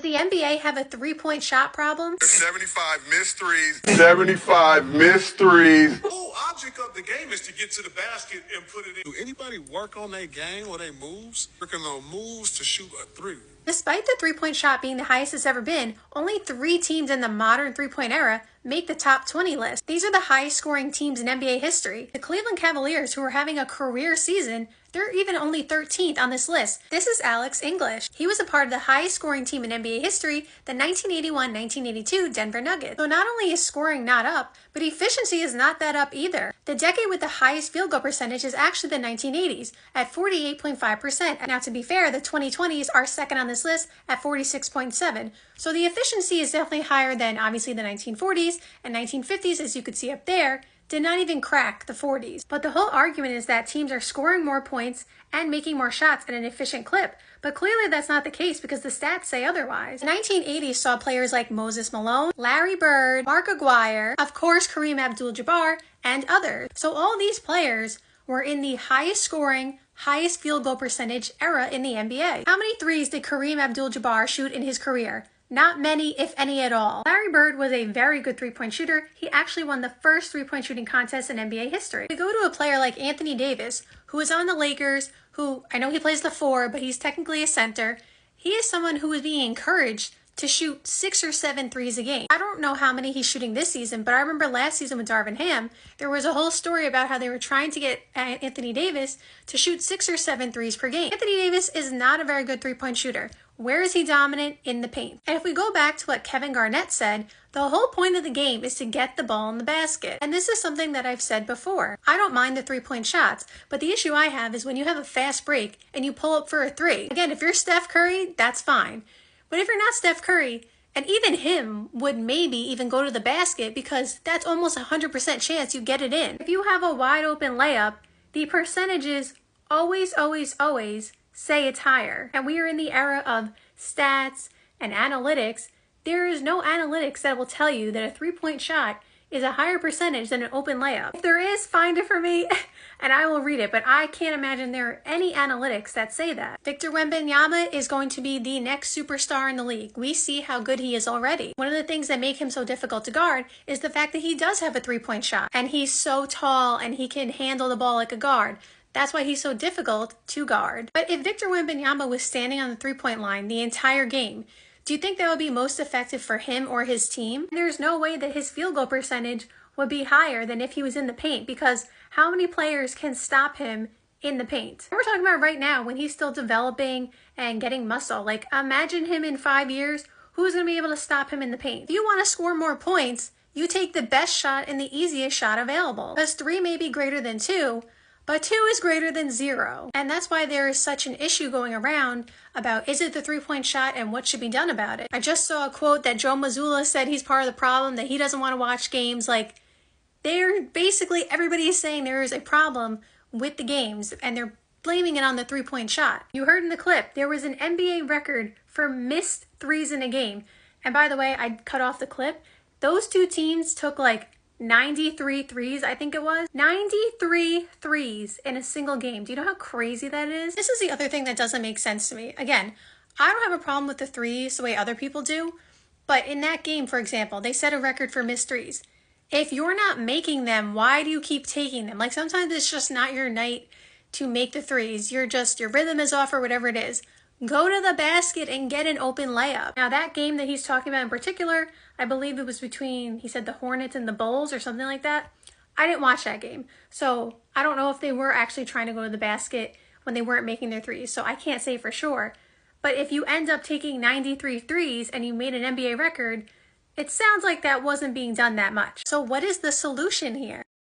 Does the NBA have a three-point shot problem? 75 missed threes. 75 missed threes. The whole object of the game is to get to the basket and put it in. Do anybody work on their game or their moves? Working on moves to shoot a three. Despite the three-point shot being the highest it's ever been, only 3 teams in the modern three-point era make the top 20 list. These are the highest scoring teams in NBA history. The Cleveland Cavaliers, who are having a career season, they're even only 13th on this list. This is Alex English. He was a part of the highest scoring team in NBA history, the 1981-1982 Denver Nuggets. So not only is scoring not up, but efficiency is not that up either. The decade with the highest field goal percentage is actually the 1980s at 48.5%. And now to be fair, the 2020s are second on this list at 46.7%. So the efficiency is definitely higher than obviously the 1940s and 1950s, as you could see up there, did not even crack the 40s. But the whole argument is that teams are scoring more points and making more shots at an efficient clip. But clearly that's not the case because the stats say otherwise. The 1980s saw players like Moses Malone, Larry Bird, Mark Aguirre, of course Kareem Abdul-Jabbar, and others. So all these players were in the highest scoring, highest field goal percentage era in the NBA. How many threes did Kareem Abdul-Jabbar shoot in his career? Not many, if any at all. Larry Bird was a very good three-point shooter. He actually won the first three-point shooting contest in NBA history. We go to a player like Anthony Davis, who is on the Lakers, who I know he plays the 4, but he's technically a center. He is someone who is being encouraged to shoot 6 or 7 threes a game. I don't know how many he's shooting this season, but I remember last season with Darvin Ham, there was a whole story about how they were trying to get Anthony Davis to shoot 6 or 7 threes per game. Anthony Davis is not a very good three-point shooter. Where is he dominant? In the paint. And if we go back to what Kevin Garnett said, the whole point of the game is to get the ball in the basket. And this is something that I've said before. I don't mind the three-point shots, but the issue I have is when you have a fast break and you pull up for a 3. Again, if you're Steph Curry, that's fine. But if you're not Steph Curry, and even him would maybe even go to the basket because that's almost 100% chance you get it in. If you have a wide open layup, the percentages always say it's higher. And we are in the era of stats and analytics. There is no analytics that will tell you that a three-point shot is a higher percentage than an open layup. If there is, find it for me and I will read it, but I can't imagine there are any analytics that say that. Victor Wembanyama is going to be the next superstar in the league. We see how good he is already. One of the things that make him so difficult to guard is the fact that he does have a three-point shot and he's so tall and he can handle the ball like a guard. That's why he's so difficult to guard. But if Victor Wembanyama was standing on the three-point line the entire game, do you think that would be most effective for him or his team? There's no way that his field goal percentage would be higher than if he was in the paint because how many players can stop him in the paint? We're talking about right now when he's still developing and getting muscle. Like imagine him in 5 years, who's going to be able to stop him in the paint? If you want to score more points, you take the best shot and the easiest shot available. Because 3 may be greater than 2, but 2 is greater than 0. And that's why there is such an issue going around about is it the three-point shot and what should be done about it. I just saw a quote that Joe Mazzulla said he's part of the problem, that he doesn't want to watch games. Like they're basically, everybody is saying there is a problem with the games and they're blaming it on the three-point shot. You heard in the clip, there was an NBA record for missed threes in a game. And by the way, I cut off the clip. Those 2 teams took like 93 threes, I think it was. 93 threes in a single game. Do you know how crazy that is? This is the other thing that doesn't make sense to me. Again, I don't have a problem with the threes the way other people do, but in that game, for example, they set a record for missed threes. If you're not making them, why do you keep taking them? Like sometimes it's just not your night to make the threes. Your rhythm is off or whatever it is. Go to the basket and get an open layup. Now that game that he's talking about in particular, I believe it was between, he said the Hornets and the Bulls or something like that. I didn't watch that game. So I don't know if they were actually trying to go to the basket when they weren't making their threes. So I can't say for sure. But if you end up taking 93 threes and you made an NBA record, it sounds like that wasn't being done that much. So what is the solution here?